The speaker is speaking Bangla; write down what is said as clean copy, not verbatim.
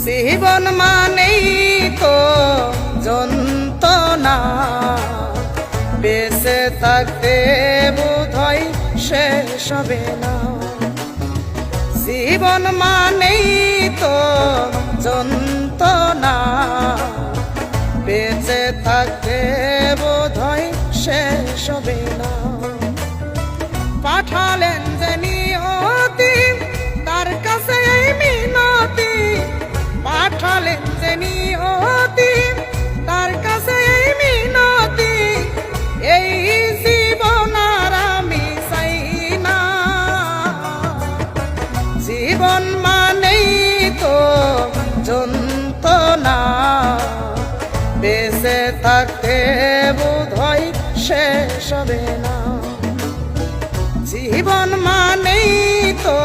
জীবন মানেই তো যন্ত্রণা, বেঁচে থাকতে বোধহয় শেষ হবে না। জীবন মানেই তো যন্ত্রণা, বেঁচে থাকতে বোধহয় শেষ হবে না। পাঠালেন যে নিয়তি তার কাছে এই মিনতি, পাঠালেন যে নিয়তি তার কাছে এই মিনতি, এই জীবন আর আমি চাই না। জীবন মানেই তো যন্ত্রণা, বেঁচে থাকতে বোধহয় শেষ হবে না। জীবন মানেই তো